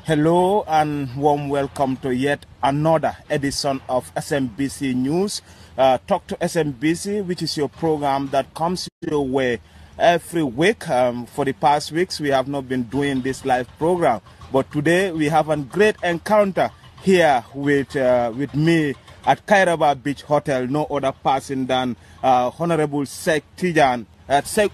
Hello and warm welcome to yet another edition of SMBC News. Talk to SMBC, which is your program that comes your way every week. For the past weeks, we have not been doing this live program. But today, we have a great encounter here with me at Kairaba Beach Hotel. No other person than Honorable Sheikh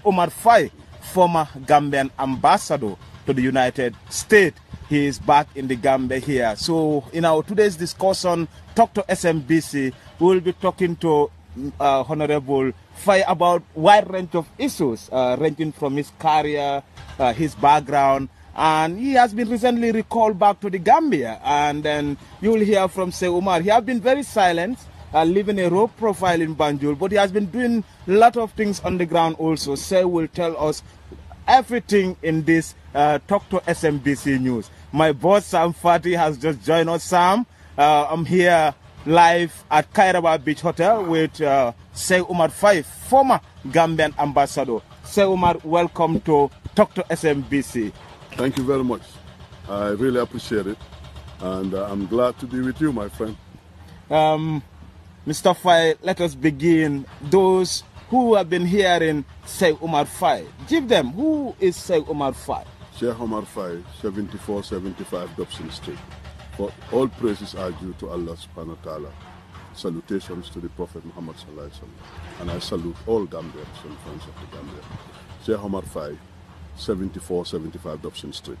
Omar Faye, former Gambian ambassador to the United States. He is back in the Gambia here. So in our today's discussion, Talk to SMBC, we will be talking to Honorable Faye about a wide range of issues, ranging from his career, his background, and he has been recently recalled back to the Gambia. And then you will hear from Sheikh Omar. He has been very silent, living a raw profile in Banjul, but he has been doing a lot of things on the ground also. Sheikh will tell us everything in this Talk to SMBC News. My boss Sam Fati has just joined us. Sam, I'm here live at Kairaba Beach Hotel with Sheikh Omar Faye, former Gambian ambassador. Sheikh Omar, welcome to Talk to SMBC. Thank you very much. I really appreciate it, and I'm glad to be with you, my friend. Mr. Faye, let us begin. Those who have been hearing Sheikh Omar Faye, give them, who is Sheikh Omar Faye? Sheikh Omar Faye, 7475 Dobson Street. For all praises are due to Allah subhanahu wa ta'ala. Salutations to the Prophet Muhammad sallallahu alaihi wasallam. And I salute all Gambians and friends of the Gambia. Sheikh Omar Faye, 7475 Dobson Street.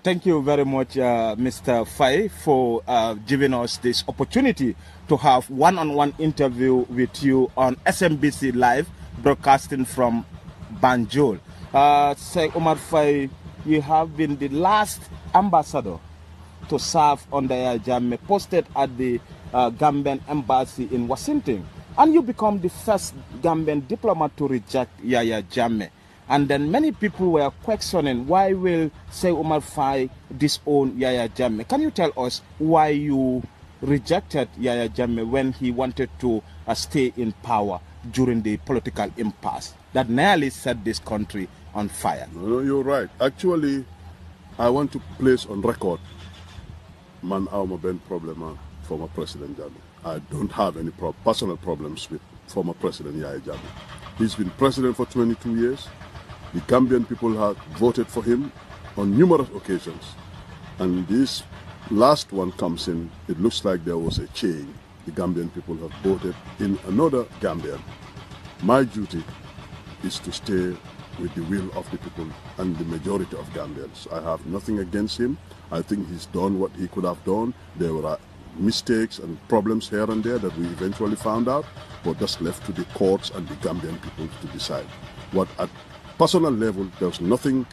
Thank you very much, Mr. Faye, for giving us this opportunity to have one-on-one interview with you on SMBC Live, broadcasting from Banjul. Sheikh Omar Faye, you have been the last ambassador to serve under Yaya Jammeh, posted at the Gambian embassy in Washington, and you become the first Gambian diplomat to reject Yaya Jammeh. And then many people were questioning, why will Sheikh Omar Faye disown Yaya Jammeh? Can you tell us why you rejected Yaya Jammeh when he wanted to stay in power during the political impasse that nearly set this country on fire? No, you're right. Actually, I want to place on record man awma ben problem former President Jammeh. I don't have any personal problems with former President Yaya Jammeh. He's been president for 22 years. The Gambian people have voted for him on numerous occasions. And this last one comes in, it looks like there was a change. The Gambian people have voted in another Gambian. My duty is to stay with the will of the people and the majority of Gambians. I have nothing against him. I think he's done what he could have done. There were mistakes and problems here and there that we eventually found out, but that's left to the courts and the Gambian people to decide. What at personal level, there's nothing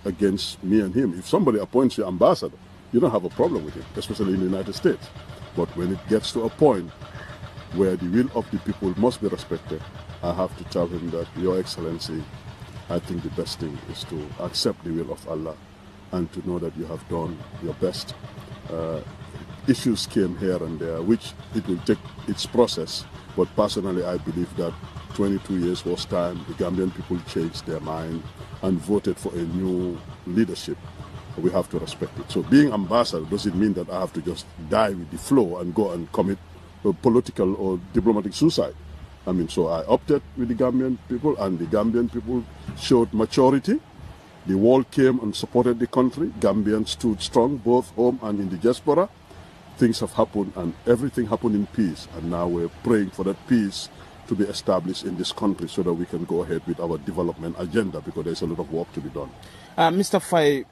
against me and him. If somebody appoints you ambassador, you don't have a problem with him, especially in the United States. But when it gets to a point where the will of the people must be respected, I have to tell him that, Your Excellency, I think the best thing is to accept the will of Allah and to know that you have done your best. Issues came here and there, which it will take its process. But personally, I believe that 22 years was time. The Gambian people changed their mind and voted for a new leadership. We have to respect it. So being ambassador doesn't mean that I have to just die with the flow and go and commit political or diplomatic suicide. I mean, so I opted with the Gambian people, and the Gambian people showed maturity. The world came and supported the country. Gambians stood strong, both home and in the diaspora. Things have happened, and everything happened in peace. And now we're praying for that peace to be established in this country so that we can go ahead with our development agenda, because there's a lot of work to be done. Mr. Faye,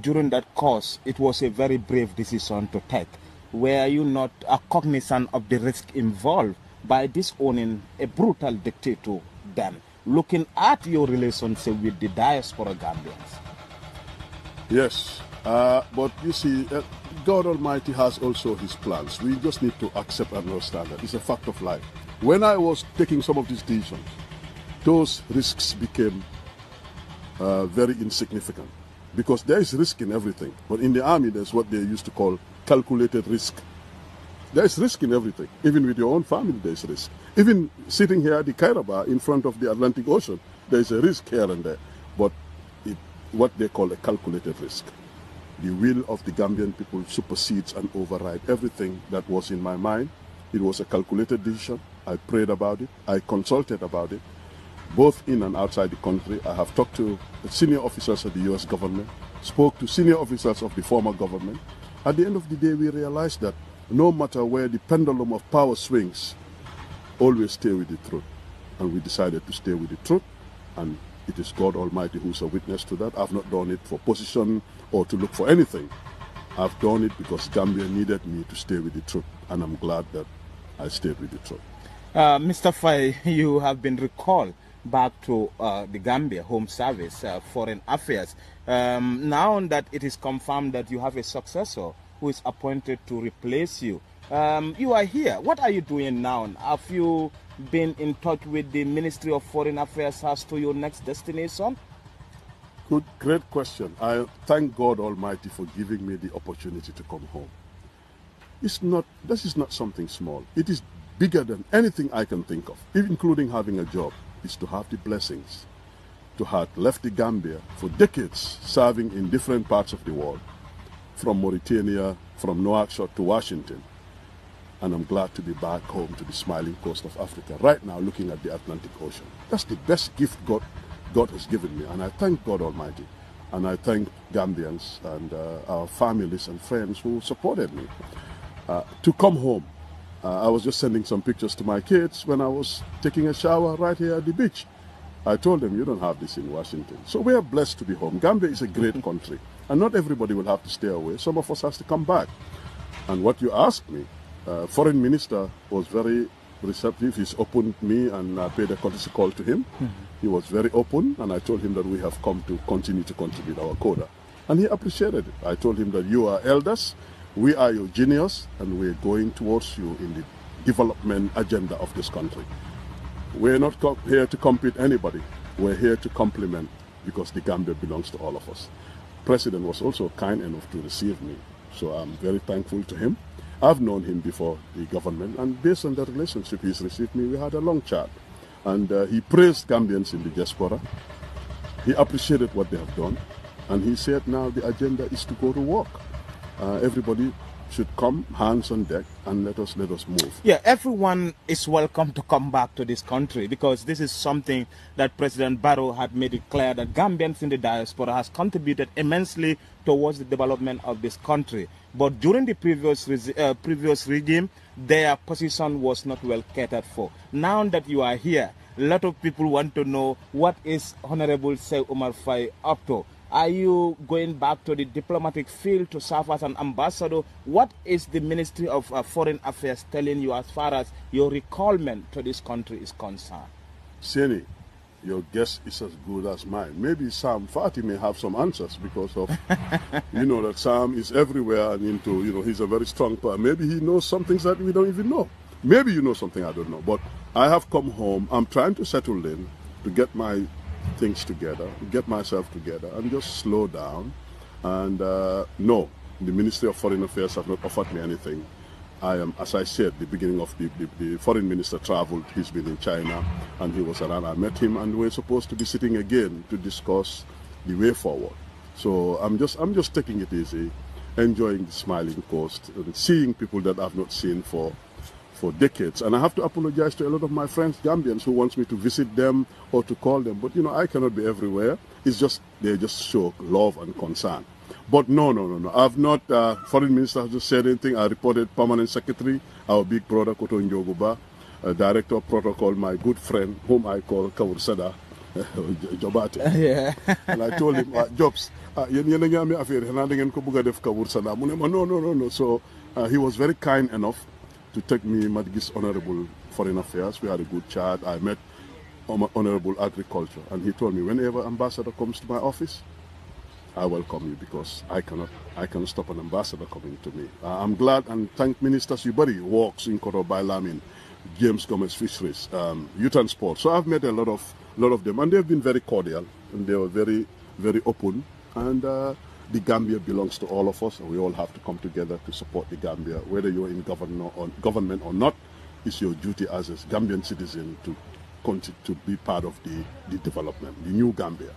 during that course, it was a very brave decision to take. Were you not cognizant of the risk involved by disowning a brutal dictator then, looking at your relationship with the diaspora Gambians? Yes, but you see, God Almighty has also his plans. We just need to accept and understand that. It's a fact of life. When I was taking some of these decisions, those risks became very insignificant, because there is risk in everything. But in the army, there's what they used to call calculated risk. There's risk in everything. Even with your own family, there's risk. Even sitting here at the Kairaba in front of the Atlantic Ocean, there's a risk here and there. But what they call a calculated risk. The will of the Gambian people supersedes and overrides everything that was in my mind. It was a calculated decision. I prayed about it. I consulted about it, both in and outside the country. I have talked to the senior officers of the US government, spoke to senior officers of the former government. At the end of the day, we realized that no matter where the pendulum of power swings, always stay with the truth. And we decided to stay with the truth, and it is God Almighty who's a witness to that. I've not done it for position or to look for anything. I've done it because Gambia needed me to stay with the truth, and I'm glad that I stayed with the truth. Mr. Faye, you have been recalled back to the Gambia Home Service, Foreign Affairs. Now that it is confirmed that you have a successor who is appointed to replace you, you are here. What are you doing now? Have you been in touch with the Ministry of Foreign Affairs as to your next destination? Good, great question. I thank God Almighty for giving me the opportunity to come home. This is not something small. It is bigger than anything I can think of, including having a job. Is to have the blessings, to have left the Gambia for decades, serving in different parts of the world, from Mauritania, from Nouakchott to Washington. And I'm glad to be back home to the smiling coast of Africa, right now looking at the Atlantic Ocean. That's the best gift God has given me, and I thank God Almighty. And I thank Gambians and our families and friends who supported me. To come home, I was just sending some pictures to my kids when I was taking a shower right here at the beach. I told them, you don't have this in Washington. So we are blessed to be home. Gambia is a great country, and not everybody will have to stay away. Some of us has to come back. And what you asked me, Foreign Minister was very receptive. He's opened me, and I paid a courtesy call to him. He was very open, and I told him that we have come to continue to contribute our quota. And he appreciated it. I told him that you are elders, we are your genius, and we're going towards you in the development agenda of this country. We're not here to compete anybody. We're here to complement, because the Gambia belongs to all of us. President was also kind enough to receive me, so I'm very thankful to him. I've known him before the government, and based on the relationship he's received me, we had a long chat. And he praised Gambians in the diaspora. He appreciated what they have done, and he said now the agenda is to go to work. Everybody should come, hands on deck, and let us move. Yeah, everyone is welcome to come back to this country, because this is something that President Barrow had made it clear that Gambians in the diaspora has contributed immensely towards the development of this country. But during the previous regime, their position was not well catered for. Now that you are here, a lot of people want to know, what is Honorable Sheikh Omar Faye up to? Are you going back to the diplomatic field to serve as an ambassador? What is the Ministry of Foreign Affairs telling you as far as your recallment to this country is concerned? Seni, your guess is as good as mine. Maybe Sam Fati may have some answers, because of, you know, that Sam is everywhere and into, you know, he's a very strong person. Maybe he knows some things that we don't even know. Maybe you know something I don't know. But I have come home. I'm trying to settle in, to get my things together, get myself together, and just slow down. And no, the Ministry of Foreign Affairs have not offered me anything. I am, as I said, the beginning of the foreign minister traveled. He's been in China, and he was around. I met him, and we're supposed to be sitting again to discuss the way forward. So I'm just taking it easy, enjoying the smiling coast, and seeing people that I've not seen for decades. And I have to apologize to a lot of my friends, Gambians, who wants me to visit them or to call them. But, you know, I cannot be everywhere. It's just, they just show love and concern. But no. I've not, Foreign Minister has just said anything. I reported Permanent Secretary, our big brother, Koto Njoguba, Director of Protocol, my good friend, whom I call Kawur Sada, Jobate. Yeah. And I told him, Jobs, no. So he was very kind enough to take me Madgis Honorable Foreign Affairs. We had a good chat. I met Honorable Agriculture, and he told me, whenever ambassador comes to my office, I welcome you, because I cannot stop an ambassador coming to me. I'm glad, and thank Minister Subari, Walks in Koro Bailamin, James Gomez Fisheries, Youth and Sport. So I've met a lot of them, and they've been very cordial, and they were very, very open. And the Gambia belongs to all of us, and we all have to come together to support the Gambia. Whether you're in government or not, it's your duty as a Gambian citizen to continue to be part of the development, the new Gambia.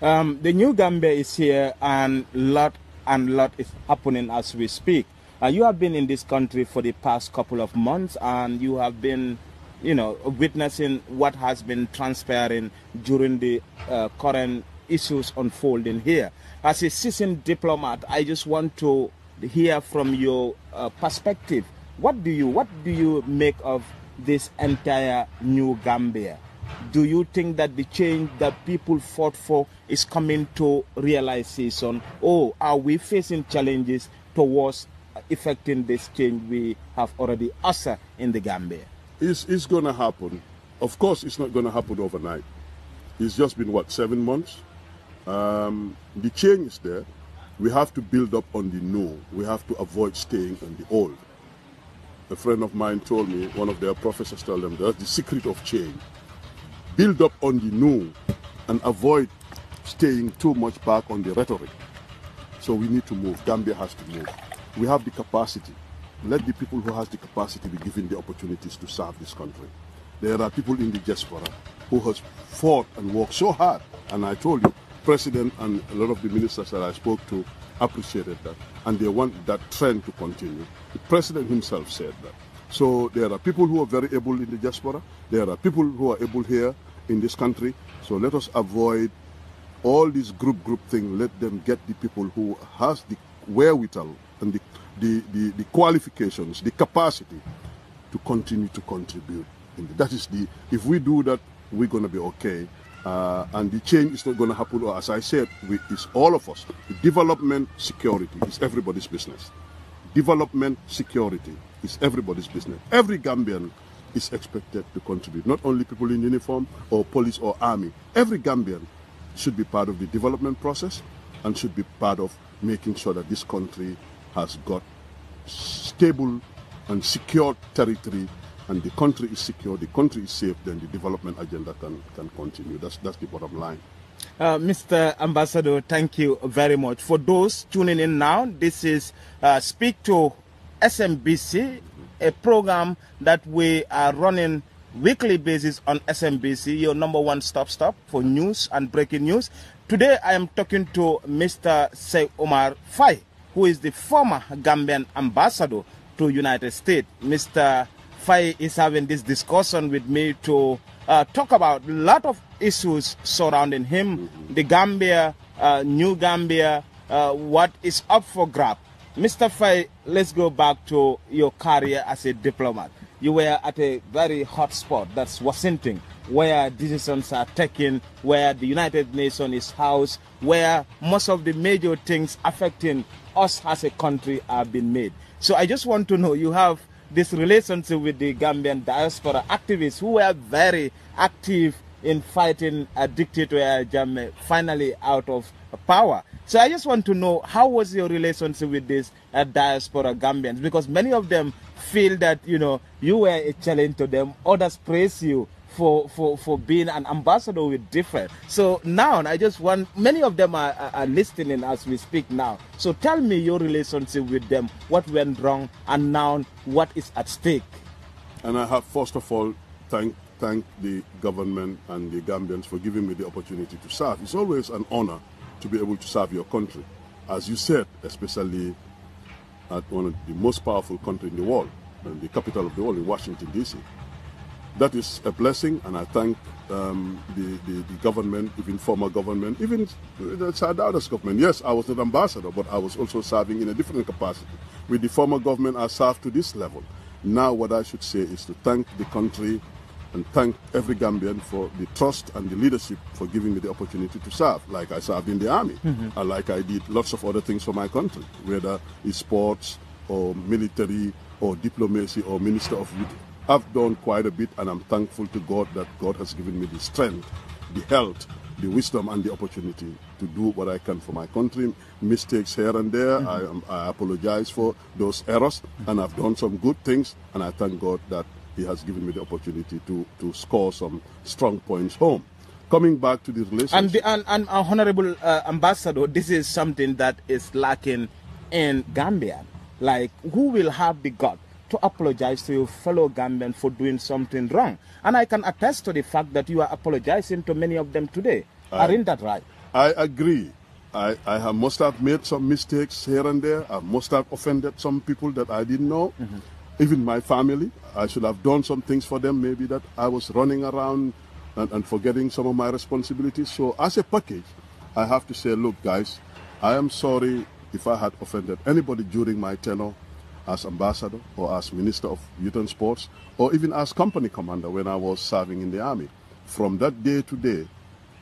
The new Gambia is here, and a lot and a lot is happening as we speak. You have been in this country for the past couple of months, and you have been, you know, witnessing what has been transpiring during the current issues unfolding here. As a seasoned diplomat, I just want to hear from your perspective. What do you make of this entire new Gambia? Do you think that the change that people fought for is coming to realization, or are we facing challenges towards effecting this change we have already ushered in the Gambia? It's going to happen. Of course, it's not going to happen overnight. It's just been, what, 7 months? The change is there. We have to build up on the new. We have to avoid staying on the old. A friend of mine told me, one of their professors told them, that's the secret of change. Build up on the new and avoid staying too much back on the rhetoric. So we need to move. Gambia has to move. We have the capacity. Let the people who have the capacity be given the opportunities to serve this country. There are people in the diaspora who has fought and worked so hard. And I told you, President and a lot of the ministers that I spoke to appreciated that. And they want that trend to continue. The President himself said that. So there are people who are very able in the diaspora. There are people who are able here in this country. So let us avoid all this group thing. Let them get the people who has the wherewithal and the qualifications, the capacity to continue to contribute. That is if we do that, we're going to be okay. And the change is not going to happen, or as I said, it's all of us. Development, security is everybody's business. Development, security is everybody's business. Every Gambian is expected to contribute, not only people in uniform or police or army. Every Gambian should be part of the development process and should be part of making sure that this country has got stable and secure territory, and the country is secure, the country is safe, then the development agenda can continue. That's the bottom line. Mr. Ambassador, thank you very much. For those tuning in now, this is Speak to SMBC, a program that we are running weekly basis on SMBC, your #1 stop for news and breaking news. Today I am talking to Mr. Sheikh Omar Faye, who is the former Gambian ambassador to United States. Mr. Faye is having this discussion with me to talk about a lot of issues surrounding him, the Gambia, New Gambia, what is up for grab. Mr. Faye, let's go back to your career as a diplomat. You were at a very hot spot, that's Washington, where decisions are taken, where the United Nations is housed, where most of the major things affecting us as a country are being made. So I just want to know, you have this relationship with the Gambian diaspora activists who were very active in fighting a dictator Jammeh finally out of power. So I just want to know, how was your relationship with this diaspora Gambians? Because many of them feel that, you know, you were a challenge to them. Others praise you for being an ambassador with different. So now I just want, many of them are listening as we speak now. So tell me your relationship with them, what went wrong, and now what is at stake. And I have, first of all, thank the government and the Gambians for giving me the opportunity to serve. It's always an honor to be able to serve your country. As you said, especially at one of the most powerful countries in the world, and the capital of the world, in Washington, D.C. That is a blessing, and I thank the government, even former government, even the Sadada's government. Yes, I was an ambassador, but I was also serving in a different capacity. With the former government, I served to this level. Now what I should say is to thank the country and thank every Gambian for the trust and the leadership for giving me the opportunity to serve, like I served in the army, and like I did lots of other things for my country, whether it's sports or military or diplomacy or minister of youth. I've done quite a bit, and I'm thankful to God that God has given me the strength, the health, the wisdom, and the opportunity to do what I can for my country. Mistakes here and there, I apologize for those errors, and I've done some good things, and I thank God that He has given me the opportunity to score some strong points home. Coming back to the relationship. And Honorable Ambassador, this is something that is lacking in Gambia. Like, who will have the gut to apologize to your fellow Gambian for doing something wrong? And I can attest to the fact that you are apologizing to many of them today. Aren't that right? I agree. I must have made some mistakes here and there. I must have offended some people that I didn't know. Even my family, I should have done some things for them, maybe that I was running around and forgetting some of my responsibilities. So as a package, I have to say, look, guys, I am sorry if I had offended anybody during my tenure as ambassador or as Minister of Youth and Sports, or even as company commander when I was serving in the army. From that day to day,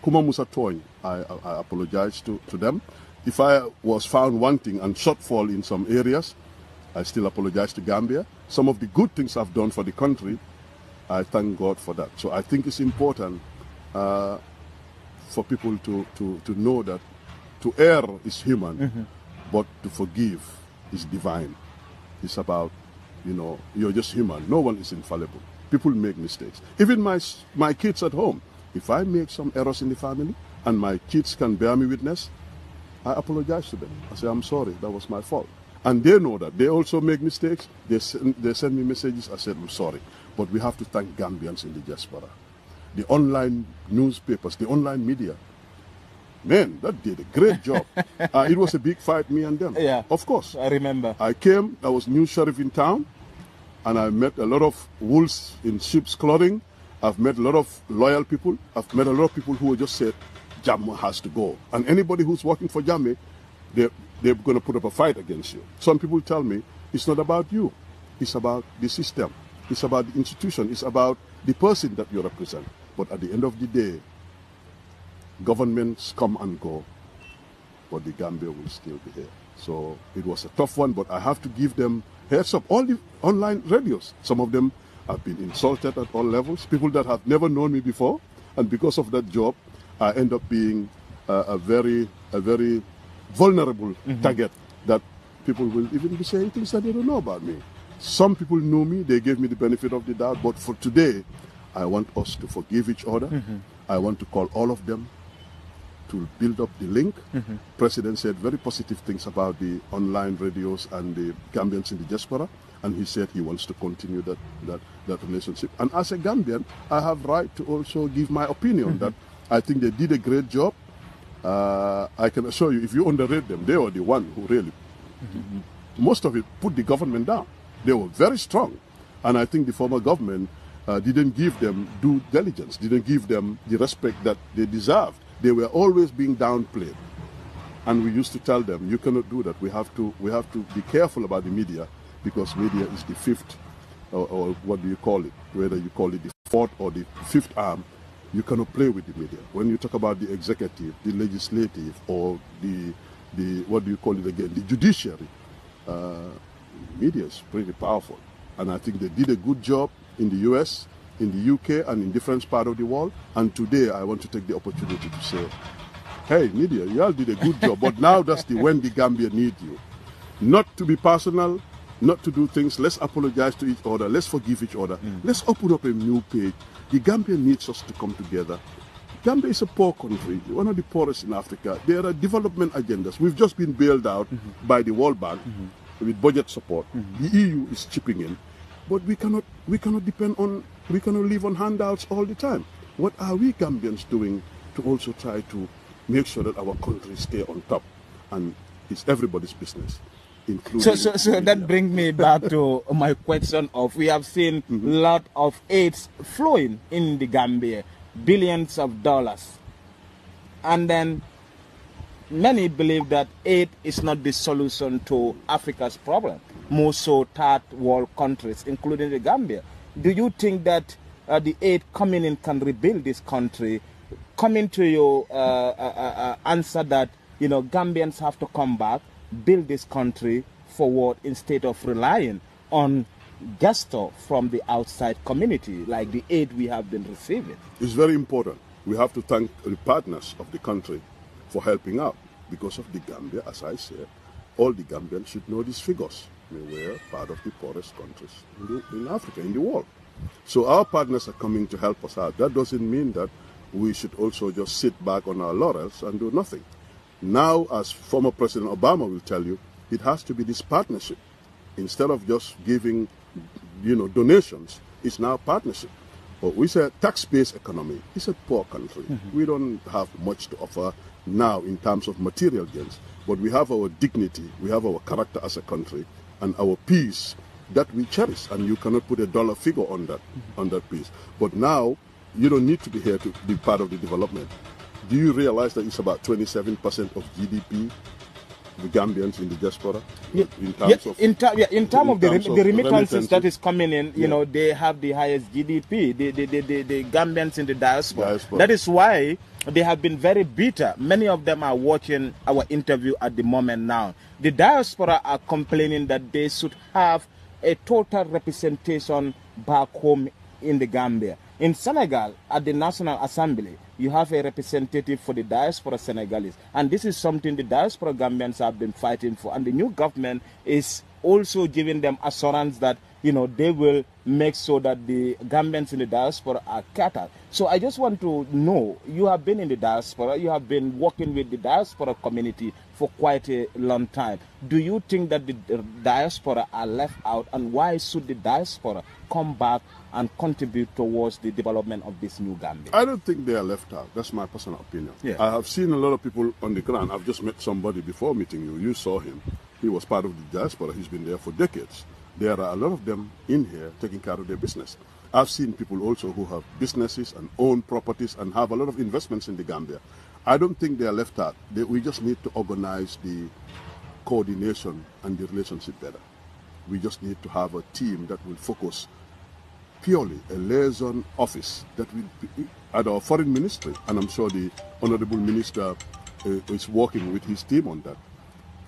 Kuma Musa Toy, I apologize to them. If I was found wanting and shortfall in some areas, I still apologize to Gambia. Some of the good things I've done for the country, I thank God for that. So I think it's important for people to know that to err is human, but to forgive is divine. It's about, you're just human. No one is infallible. People make mistakes. Even my kids at home, if I make some errors in the family and my kids can bear me witness, I apologize to them. I say, I'm sorry, that was my fault. And they know that. They also make mistakes. They send me messages. I said, I'm sorry. But we have to thank Gambians in the diaspora. The online newspapers, the online media. Man, that did a great job. It was a big fight, me and them. Yeah. Of course. I remember. I came, I was new sheriff in town, and I met a lot of wolves in sheep's clothing. I've met a lot of loyal people. I've met a lot of people who just said, Jammeh has to go. And anybody who's working for Jammeh, they're going to put up a fight against you. Some people tell me, it's not about you. It's about the system. It's about the institution. It's about the person that you represent. But at the end of the day, governments come and go, but the Gambia will still be here. So it was a tough one, but I have to give them heads up. All the online radios, some of them have been insulted at all levels. People that have never known me before, and because of that job, I end up being a very vulnerable target that people will even be saying things that they don't know about me. Some people knew me, they gave me the benefit of the doubt, but for today, I want us to forgive each other. I want to call all of them to build up the link. President said very positive things about the online radios and the Gambians in the diaspora, and he said he wants to continue that relationship. And as a Gambian, I have right to also give my opinion that I think they did a great job. I can assure you, if you underrate them, they were the one who really, most of it, put the government down. They were very strong. And I think the former government didn't give them due diligence, didn't give them the respect that they deserved. They were always being downplayed. And we used to tell them, you cannot do that. We have to be careful about the media, because media is the fifth, or what do you call it? Whether you call it the fourth or the fifth arm, you cannot play with the media. When you talk about the executive, the legislative, or the what do you call it again, the judiciary, media is pretty powerful. And I think they did a good job in the US, in the UK, and in different parts of the world. And today I want to take the opportunity to say, hey, media, you all did a good job, but now that's when the Gambia needs you. Not to be personal, not to do things, let's apologize to each other, let's forgive each other. Let's open up a new page. The Gambia needs us to come together. Gambia is a poor country, one of the poorest in Africa. There are development agendas. We've just been bailed out by the World Bank with budget support. The EU is chipping in. But we cannot live on handouts all the time. What are we Gambians doing to also try to make sure that our country stay on top? And it's everybody's business, including... So that brings me back to my question of, we have seen a lot of aids flowing in the Gambia, billions of dollars. And then many believe that aid is not the solution to Africa's problem, more so third world countries, including the Gambia. Do you think that the aid coming in can rebuild this country? Coming to your answer that, Gambians have to come back, build this country forward instead of relying on gesture from the outside community, like the aid we have been receiving. It's very important. We have to thank the partners of the country for helping out. Because of the Gambia, as I said, all the Gambians should know these figures. We were part of the poorest countries in Africa, in the world. So our partners are coming to help us out. That doesn't mean that we should also just sit back on our laurels and do nothing. Now, as former President Obama will tell you, it has to be this partnership. Instead of just giving, donations, it's now partnership. But we say tax-based economy. It's a poor country. We don't have much to offer now in terms of material gains, but we have our dignity, we have our character as a country, and our peace that we cherish, and you cannot put a dollar figure on that piece. But now, you don't need to be here to be part of the development. Do you realize that it's about 27% of GDP, the Gambians in the diaspora? In terms of the remittances that is coming in, you know, they have the highest GDP, the Gambians in the diaspora. That is why they have been very bitter. Many of them are watching our interview at the moment now. The diaspora are complaining that they should have a total representation back home in the Gambia. In Senegal, at the National Assembly, you have a representative for the diaspora Senegalese. And this is something the diaspora Gambians have been fighting for. And the new government is also giving them assurance that, you know, they will make sure that the Gambians in the diaspora are catered. So I just want to know, you have been in the diaspora, you have been working with the diaspora community for quite a long time. Do you think that the diaspora are left out, and why should the diaspora come back and contribute towards the development of this new Gambia? I don't think they are left out. That's my personal opinion. Yeah. I have seen a lot of people on the ground. I've just met somebody before meeting you. You saw him. He was part of the diaspora. He's been there for decades. There are a lot of them in here taking care of their business. I've seen people also who have businesses and own properties and have a lot of investments in the Gambia. I don't think they are left out. We just need to organize the coordination and the relationship better. We just need to have a team that will focus purely a liaison office that will be at our foreign ministry, and I'm sure the Honorable Minister is working with his team on that.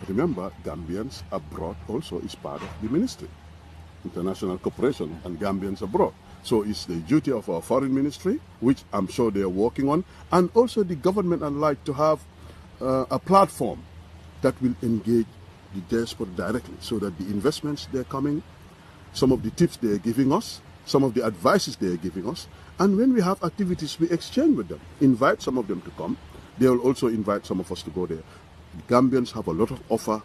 Remember, Gambians abroad also is part of the ministry, international cooperation, and Gambians abroad. So it's the duty of our foreign ministry, which I'm sure they are working on, and also the government would like to have a platform that will engage the diaspora directly, so that the investments they're coming, some of the tips they're giving us, some of the advices they're giving us, and when we have activities, we exchange with them. Invite some of them to come. They'll also invite some of us to go there. Gambians have a lot of offer.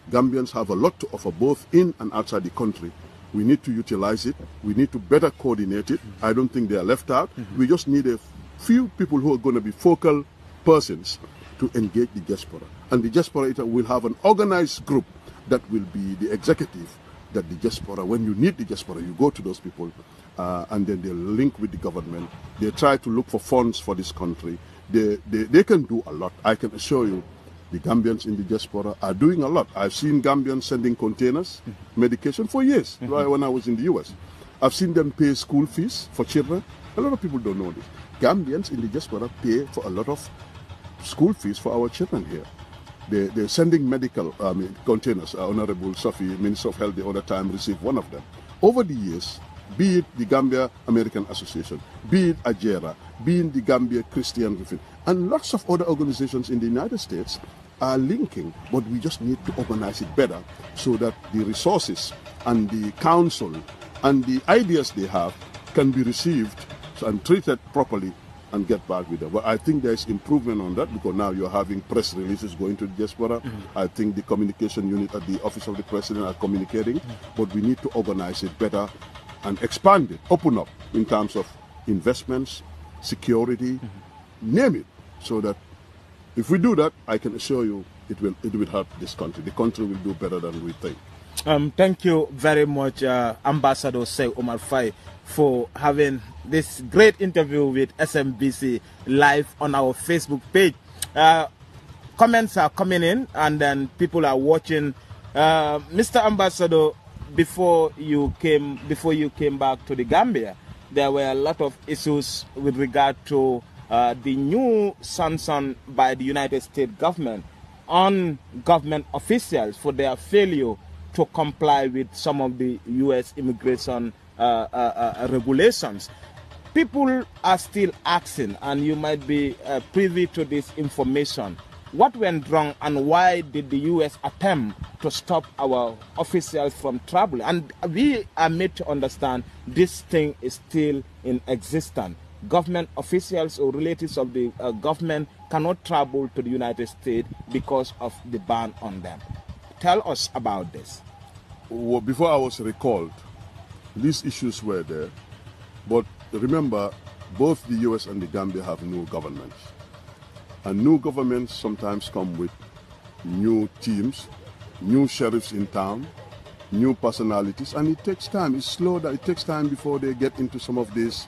Gambians have a lot to offer, both in and outside the country. We need to utilize it. We need to better coordinate it. I don't think they are left out. We just need a few people who are going to be focal persons to engage the diaspora. And the diaspora will have an organized group that will be the executive, that the diaspora, when you need the diaspora, you go to those people, and then they link with the government. They try to look for funds for this country. They can do a lot. I can assure you, the Gambians in the diaspora are doing a lot. I've seen Gambians sending containers, medication for years, right, when I was in the US. I've seen them pay school fees for children. A lot of people don't know this. Gambians in the diaspora pay for a lot of school fees for our children here. They're sending medical containers. Honorable Sophie, Minister of Health, the other time received one of them. Over the years, be it the Gambia American Association, be it AJERA, be it the Gambia Christian Griffin, and lots of other organizations in the United States are linking, but we just need to organize it better so that the resources and the counsel and the ideas they have can be received and treated properly and get back with them. But I think there's improvement on that, because now you're having press releases going to the diaspora. I think the communication unit at the Office of the President are communicating, but we need to organize it better and expand it, open up in terms of investments, security, name it, so that if we do that, I can assure you it will help this country. The country will do better than we think. Thank you very much, Ambassador Sheikh Omar Faye, for having this great interview with SMBC live on our Facebook page. Comments are coming in, and then people are watching. Mr. Ambassador, before you came back to the Gambia, there were a lot of issues with regard to the new sanction by the United States government on government officials for their failure to comply with some of the U.S. immigration regulations. People are still asking, and you might be privy to this information, what went wrong and why did the U.S. attempt to stop our officials from traveling? And we are made to understand this thing is still in existence. Government officials or relatives of the government cannot travel to the United States because of the ban on them. Tell us about this. Well, before I was recalled, these issues were there, but remember, both the US and the Gambia have new governments. And new governments sometimes come with new teams, new sheriffs in town, new personalities, and it takes time. It's slow. It takes time before they get into some of these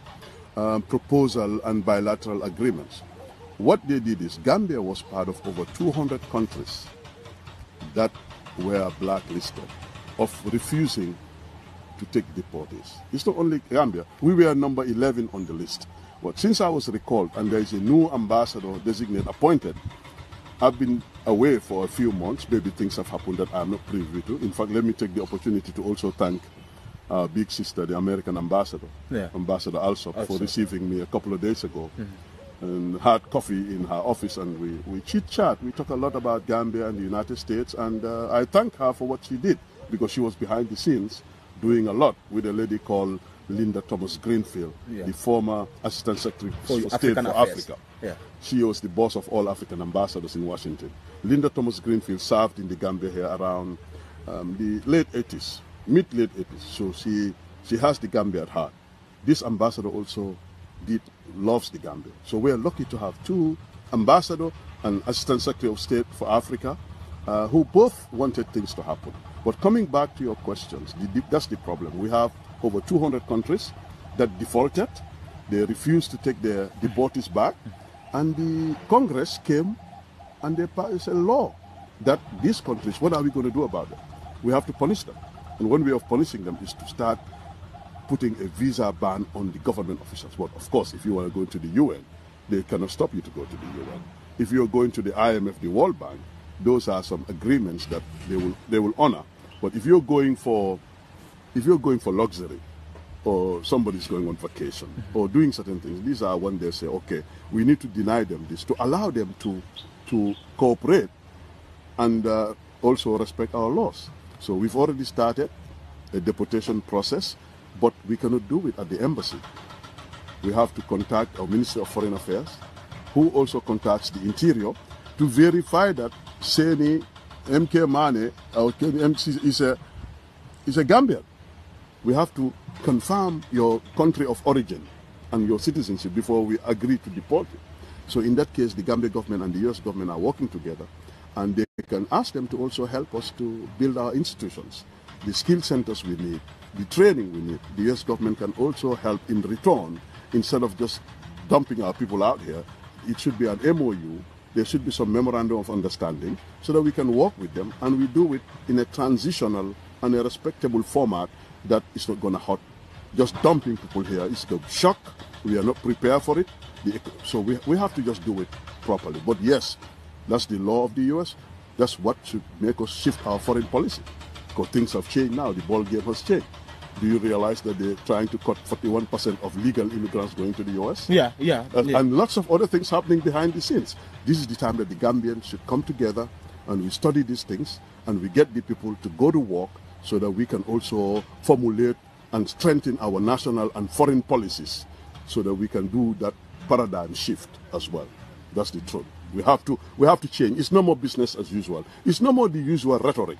proposal and bilateral agreements. What they did is Gambia was part of over 200 countries that were blacklisted of refusing to take deportees. It's not only Gambia. We were number 11 on the list. But since I was recalled and there is a new ambassador designate appointed, I've been away for a few months. Maybe things have happened that I'm not privy to. In fact, let me take the opportunity to also thank our big sister, the American ambassador, Ambassador Alsop, for receiving me a couple of days ago. And had coffee in her office, and we chit-chat. We talk a lot about Gambia and the United States, and I thank her for what she did, because she was behind the scenes doing a lot with a lady called Linda Thomas Greenfield, the former Assistant Secretary for State for Africa. She was the boss of all African ambassadors in Washington. Linda Thomas Greenfield served in the Gambia here around the late 80s, mid-late 80s, so she has the Gambia at heart. This ambassador also loves the Gambia. So we're lucky to have two ambassador and Assistant Secretary of State for Africa who both wanted things to happen. But coming back to your questions, that's the problem. We have over 200 countries that defaulted. They refused to take their deportees back. And the Congress came and they passed a law that these countries, what are we going to do about them? We have to punish them. And one way of punishing them is to start putting a visa ban on the government officials. But of course, if you want to go to the UN, they cannot stop you to go to the UN. If you're going to the IMF, the World Bank, those are some agreements that they will honor. But if you're going for luxury, or somebody's going on vacation, or doing certain things, these are when they say, okay, we need to deny them this to allow them to cooperate and also respect our laws. So we've already started a deportation process, but we cannot do it at the embassy. We have to contact our Minister of Foreign Affairs, who also contacts the Interior, to verify that Seni MK Mane, our MC, is a Gambian. We have to confirm your country of origin and your citizenship before we agree to deport you. So in that case, the Gambia government and the US government are working together, and they can ask them to also help us to build our institutions, the skill centers we need, the training we need. The US government can also help in return. Instead of just dumping our people out here, it should be an MOU. There should be some memorandum of understanding so that we can work with them, and we do it in a transitional and a respectable format that is not going to hurt. Just dumping people here is a shock. We are not prepared for it. So we have to just do it properly. But yes, that's the law of the US. That's what should make us shift our foreign policy. Because things have changed now. The ball game has changed. Do you realize that they're trying to cut 41% of legal immigrants going to the US? Yeah. And lots of other things happening behind the scenes. This is the time that the Gambians should come together and we study these things and we get the people to go to work so that we can also formulate and strengthen our national and foreign policies so that we can do that paradigm shift as well. That's the truth. We have to change. It's no more business as usual. It's no more the usual rhetoric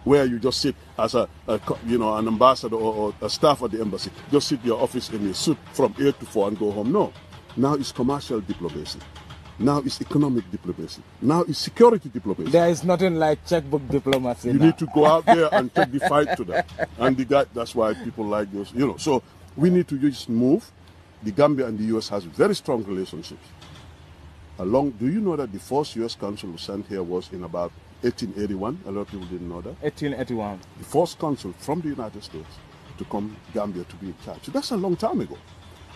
where you just sit as an ambassador or a staff at the embassy, just sit in your office in your suit from 8 to 4 and go home. No. Now it's commercial diplomacy. Now it's economic diplomacy. Now it's security diplomacy. There is nothing like checkbook diplomacy. You need to go out there and take the fight to them. And that's why people like those, So we need to just move. The Gambia and the US has very strong relationships. Do you know that the first US consul who sent here was in about 1881? A lot of people didn't know that. 1881. The first consul from the United States to come Gambia to be in charge. So that's a long time ago.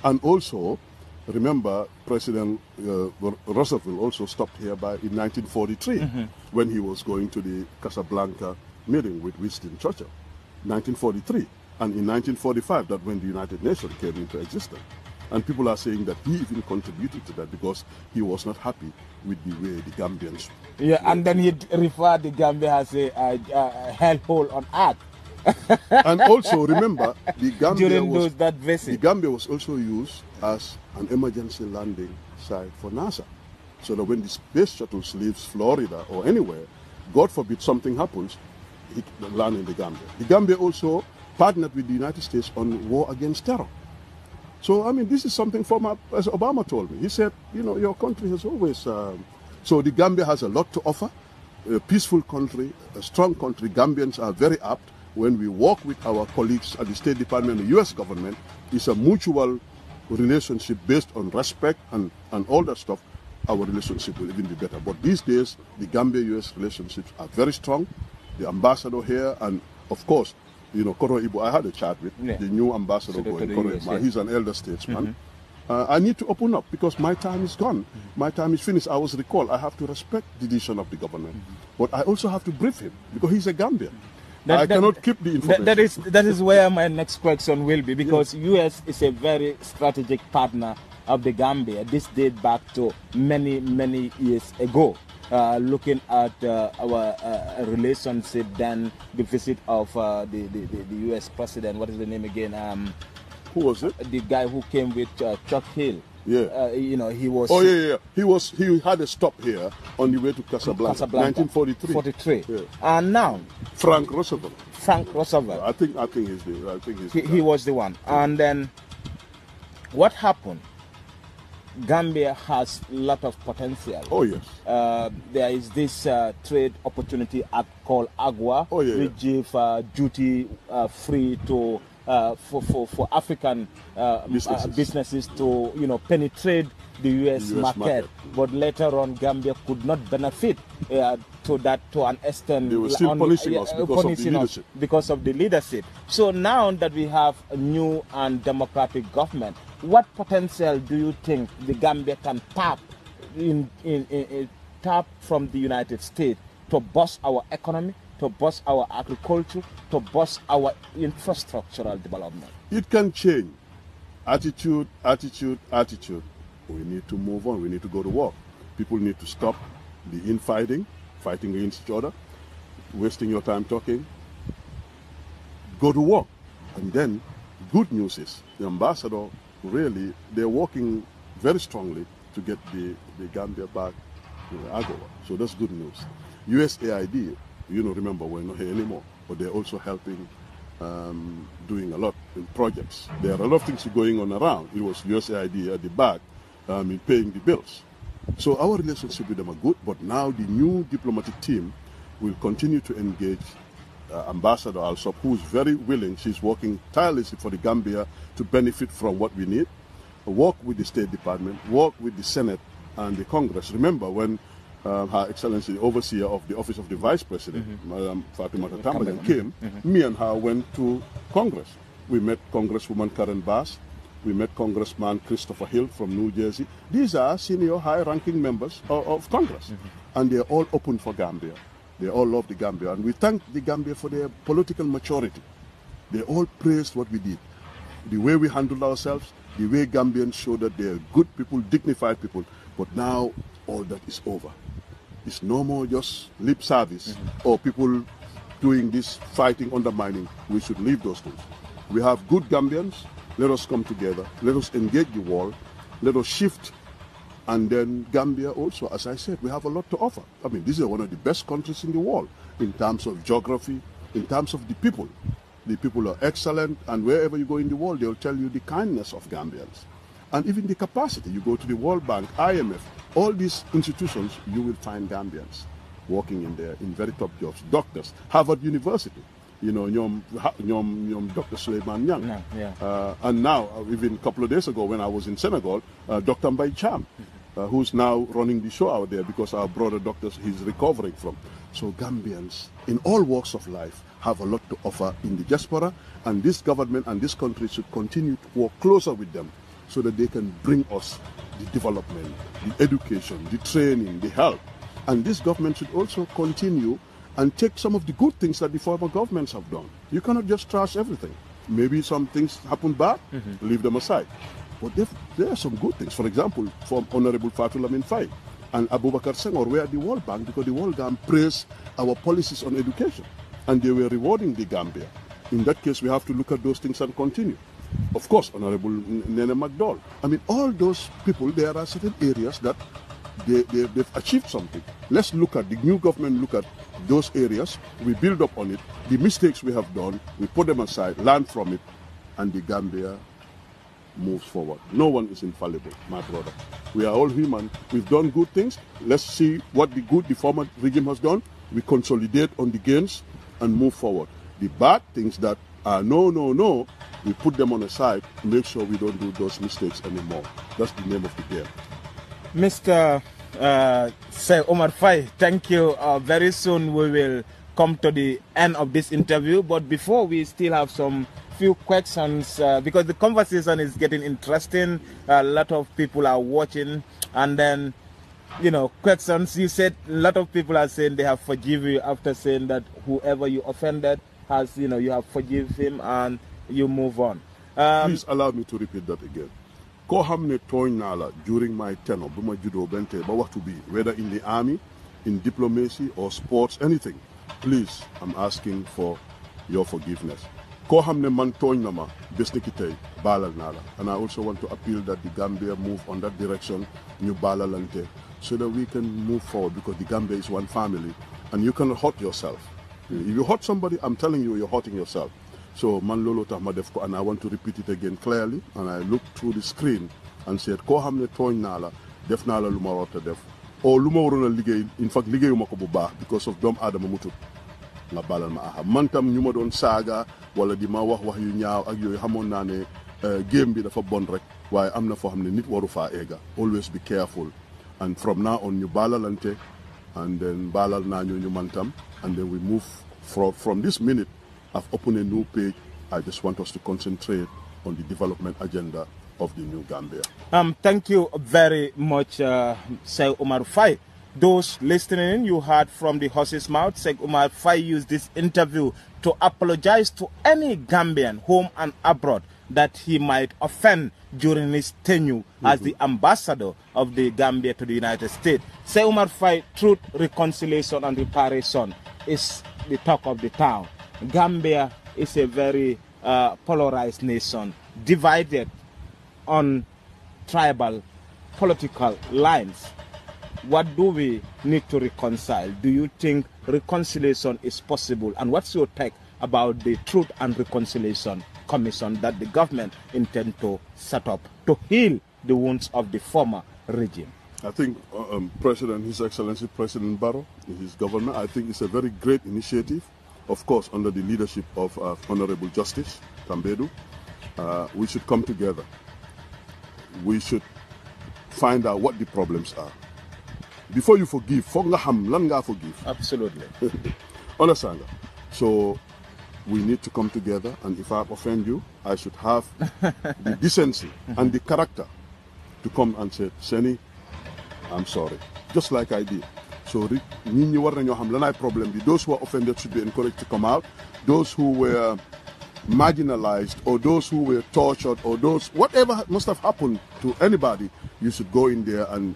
And also, remember, President Roosevelt also stopped here in 1943 when he was going to the Casablanca meeting with Winston Churchill. 1943. And in 1945, that when the United Nations came into existence. And people are saying that he even contributed to that because he was not happy with the way the Gambians. Yeah, and then he referred the Gambia as a hellhole on earth. And also, remember, the Gambia the Gambia was also used as an emergency landing site for NASA. So that when the space shuttles leaves Florida or anywhere, God forbid something happens, it land in the Gambia. The Gambia also partnered with the United States on war against terror. So, I mean, this is something as Obama told me. He said, your country has always So the Gambia has a lot to offer. A peaceful country, a strong country. Gambians are very apt. When we work with our colleagues at the State Department and the U.S. government, it's a mutual relationship based on respect and all that stuff. Our relationship will even be better. But these days, the Gambia-U.S. relationships are very strong. The ambassador here, and of course, you know, Koro Ibu, I had a chat with the new ambassador going, Koro Ibu. He's an elder statesman. I need to open up because my time is gone. My time is finished. I was recalled. I have to respect the decision of the government. But I also have to brief him because he's a Gambian. I cannot keep the information. That is where my next question will be, because U.S. is a very strategic partner of the Gambia. This dates back to many, many years ago. Looking at our relationship, then the visit of the U.S. president, what is the name again? Who was it? The guy who came with Chuck Hill. Yeah. You know, he was... Oh, yeah. He had a stop here on the way to Casablanca. 1943. 43. Yeah. And now... Frank Roosevelt. I think he was the one. And then what happened? Gambia has a lot of potential. Oh, yes. There is this trade opportunity act called AGWA, which give duty free to for African businesses to, you know, penetrate the US market. But later on, Gambia could not benefit to an extent. They were still punishing us because of the leadership. So now that we have a new and democratic government, what potential do you think the Gambia can tap tap from the United States to boost our economy, to boost our agriculture, to boost our infrastructural development? It can change. Attitude. We need to move on. We need to go to war. People need to stop the infighting, fighting against each other, wasting your time talking. Go to war. And then, good news is, the ambassador, really, they're working very strongly to get the Gambia back to AGOA. So that's good news. USAID, you know, remember, we're not here anymore, but they're also helping, doing a lot in projects. There are a lot of things going on around. It was USAID at the back in paying the bills. So our relationship with them are good, but now the new diplomatic team will continue to engage Ambassador Alsop, who is very willing. She's working tirelessly for the Gambia to benefit from what we need. Work with the State Department, work with the Senate and the Congress. Remember when Her Excellency, the overseer of the Office of the Vice President, Madam Fatima Tambagan, came, me and her went to Congress. We met Congresswoman Karen Bass. We met Congressman Christopher Hill from New Jersey. These are senior high-ranking members of Congress. And they're all open for Gambia. They all love the Gambia. And we thank the Gambia for their political maturity. They all praised what we did. The way we handled ourselves, the way Gambians show that they're good people, dignified people. But now all that is over. It's no more just lip service or people doing this fighting, undermining. We should leave those things. We have good Gambians. Let us come together. Let us engage the world. Let us shift. And then Gambia also, as I said, we have a lot to offer. I mean, this is one of the best countries in the world in terms of geography, in terms of the people. The people are excellent, and wherever you go in the world, they'll tell you the kindness of Gambians. And even the capacity. You go to the World Bank, IMF, all these institutions, you will find Gambians working in there in very top jobs. Doctors, Harvard University. You know, Dr. Suleiman Nyang. And now, even a couple of days ago when I was in Senegal, Dr. Mbai Cham, who's now running the show out there because our brother doctors he's recovering from. So Gambians in all walks of life have a lot to offer in the diaspora, and this government and this country should continue to work closer with them so that they can bring us the development, the education, the training, the health. And this government should also continue and take some of the good things that the former governments have done. You cannot just trash everything. Maybe some things happen bad, leave them aside. But there are some good things. For example, from Honorable Fatou Lamin Faye and Abubakar Senghor were at the World Bank because the World Bank praised our policies on education. And they were rewarding the Gambia. In that case, we have to look at those things and continue. Of course, Honorable Nene McDowell. I mean, all those people, there are certain areas that they've achieved something. Let's look at the new government, look at those areas, we build up on it, the mistakes we have done, we put them aside, learn from it, and the Gambia moves forward. No one is infallible, my brother. We are all human. We've done good things. Let's see what the former regime has done. We consolidate on the gains and move forward. The bad things that are no, we put them on the side to make sure we don't do those mistakes anymore. That's the name of the game. Mr. Sheikh Omar Faye, thank you. Very soon we will come to the end of this interview, but before we still have some few questions because the conversation is getting interesting. A lot of people are watching, and then questions. You said a lot of people are saying they have forgiven you after saying that whoever you offended has, you have forgiven him and you move on. Please allow me to repeat that again. Ko hamne tooñ naa la during my tenure, buma judo bente ba waxtu bi, whether in the army, in diplomacy or sports, anything. Please, I'm asking for your forgiveness. Ko hamne man tooñ na ma bes ni ki tey baalal naa la. And I also want to appeal that the Gambia move on that direction, ñu baalalante, so that we can move forward, because the Gambia is one family and you cannot hurt yourself. If you hurt somebody, I'm telling you, you're hurting yourself. So man lolo tax ma def ko, and I want to repeat it again clearly. And I looked through the screen and said, ko hamne tooñ naa la, def naa la lu ma war a def. Or lu ma waroon a liggéey, in fact liggéeyuma ko bu baax because of doomu aadama mutut. Nga balal ma aha. Man tam ñu ma doon saaga wala di ma wax yu ñaaw ak yooyu xamoon naa ne game bi dafa bon rek, waaye am na foo xam ne nit waru faa eega. Always be careful. And from now on ñu baalalante, and then baalal naa ñu man tam, and then we move from this minute. I've opened a new page. I just want us to concentrate on the development agenda of the new Gambia. Thank you very much, Sheikh Omar Faye. Those listening, you heard from the horse's mouth. Sheikh Omar Faye used this interview to apologize to any Gambian, home and abroad, that he might offend during his tenure as the ambassador of the Gambia to the United States. Sheikh Omar Faye, truth, reconciliation and reparation is the talk of the town. Gambia is a very polarized nation, divided on tribal political lines. What do we need to reconcile? Do you think reconciliation is possible? And what's your take about the Truth and Reconciliation Commission that the government intends to set up to heal the wounds of the former regime? I think His Excellency President Barrow, his government, I think it's a very great initiative. Of course, under the leadership of Honorable Justice Tambedu, we should come together. We should find out what the problems are. Before you forgive, forgive. Absolutely. Understand? So we need to come together, and if I offend you, I should have the decency and the character to come and say, Seni, I'm sorry. Just like I did. So those who are offended should be encouraged to come out. Those who were marginalized, or those who were tortured, or those, whatever must have happened to anybody, you should go in there and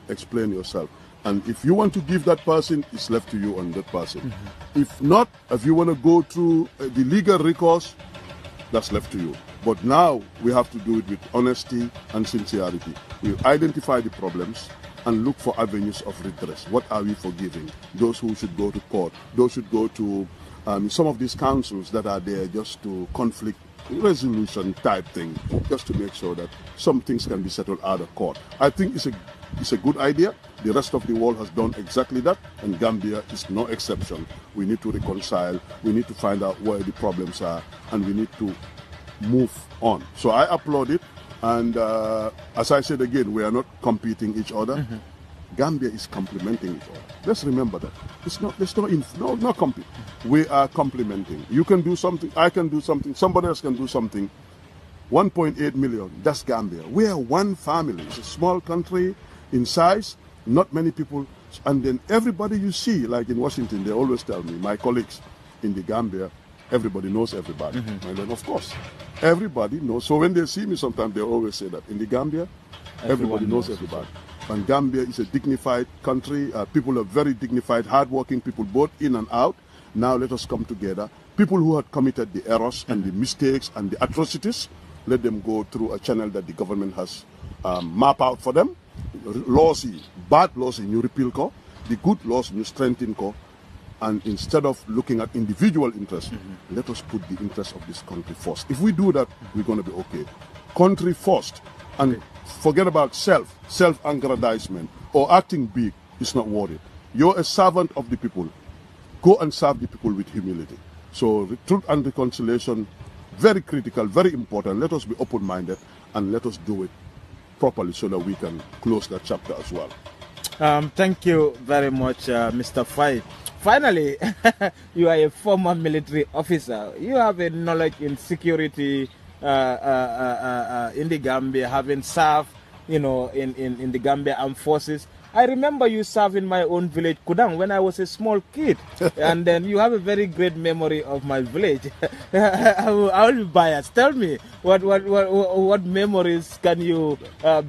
explain yourself. And if you want to give that person, it's left to you on that person. If not, if you want to go through the legal recourse, that's left to you. But now we have to do it with honesty and sincerity. We identify the problems and look for avenues of redress. What are we forgiving? Those who should go to court, those should go to some of these councils that are there just to conflict resolution type thing, just to make sure that some things can be settled out of court. I think it's a good idea. The rest of the world has done exactly that, and Gambia is no exception. We need to reconcile, we need to find out where the problems are, and we need to move on. So I applaud it, and as I said again, we are not competing each other. Gambia is complementing each other. Let's remember that. There's no compete. We are complementing. You can do something, I can do something, somebody else can do something. 1.8 million, that's Gambia. We are one family. It's a small country in size, not many people. And then everybody you see, like in Washington, they always tell me, my colleagues in the Gambia, everybody knows everybody. And then, of course, everybody knows. So when they see me sometimes, they always say that in the Gambia, everybody knows everybody. And Gambia is a dignified country. People are very dignified, hardworking people, both in and out. Now let us come together. People who had committed the errors and the mistakes and the atrocities, let them go through a channel that the government has mapped out for them. Laws, bad laws, you repeal ko. The good laws, you strengthen ko. And instead of looking at individual interests, let us put the interests of this country first. If we do that, we're going to be okay. country first and forget about self-aggrandizement or acting big is not worth it. You're a servant of the people. Go and serve the people with humility. So the truth and reconciliation, very critical, very important. Let us be open-minded and let us do it properly so that we can close that chapter as well. Thank you very much, Mr. Faye. Finally, you are a former military officer. You have a knowledge in security in the Gambia, having served, you know, in the Gambia Armed Forces. I remember you served in my own village, Kudang, when I was a small kid. And then you have a very great memory of my village. I will be biased. Tell me, what memories can you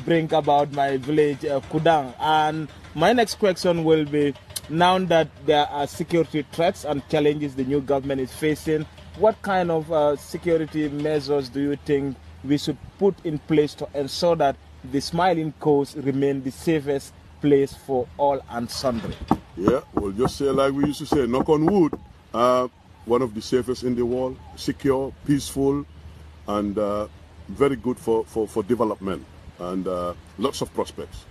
bring about my village, Kudang? And my next question will be, now that there are security threats and challenges the new government is facing, what kind of security measures do you think we should put in place to ensure that the Smiling Coast remain the safest place for all and sundry? Yeah, we'll just say like we used to say, knock on wood, one of the safest in the world, secure, peaceful, and very good for development, and lots of prospects.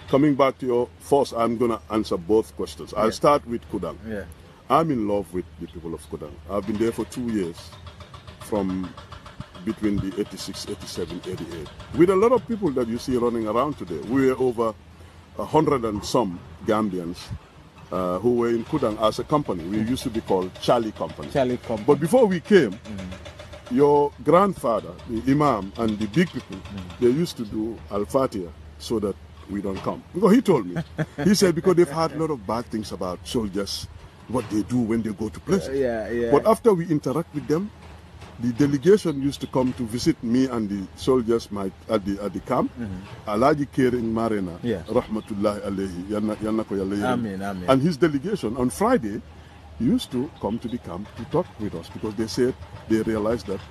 Coming back to your first, I'm going to answer both questions. I'll start with Kudang. Yeah. I'm in love with the people of Kudang. I've been there for 2 years, from between the 86, 87, 88. With a lot of people that you see running around today. We were over 100 and some Gambians who were in Kudang as a company. We used to be called Charlie Company. Charlie Company. But before we came, your grandfather, the Imam, and the big people, they used to do Al-Fatiha so that we don't come. Because he told me, he said, because they've heard a lot of bad things about soldiers, what they do when they go to places. But after we interact with them, the delegation used to come to visit me and the soldiers at the camp. Alaji Kering Marina, rahmatullahi alayhi, yanna ko yalla. And his delegation on Friday used to come to the camp to talk with us because they said they realized that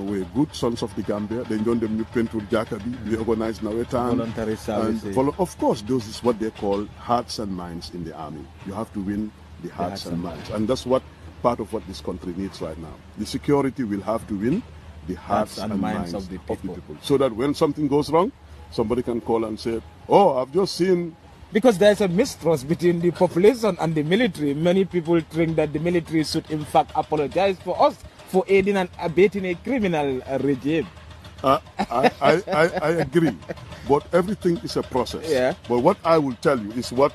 we're good sons of the Gambia. They joined them new Pentur Jakabi. We organized Nawetan. Voluntary service. Of course, those is what they call hearts and minds in the army. You have to win the hearts and minds. And that's what part of what this country needs right now. The security will have to win the hearts and minds of the people. So that when something goes wrong, somebody can call and say, oh, I've just seen... Because there's a mistrust between the population and the military. Many people think that the military should in fact apologize for us for aiding and abetting a criminal regime. I agree, but everything is a process. Yeah. But what I will tell you is what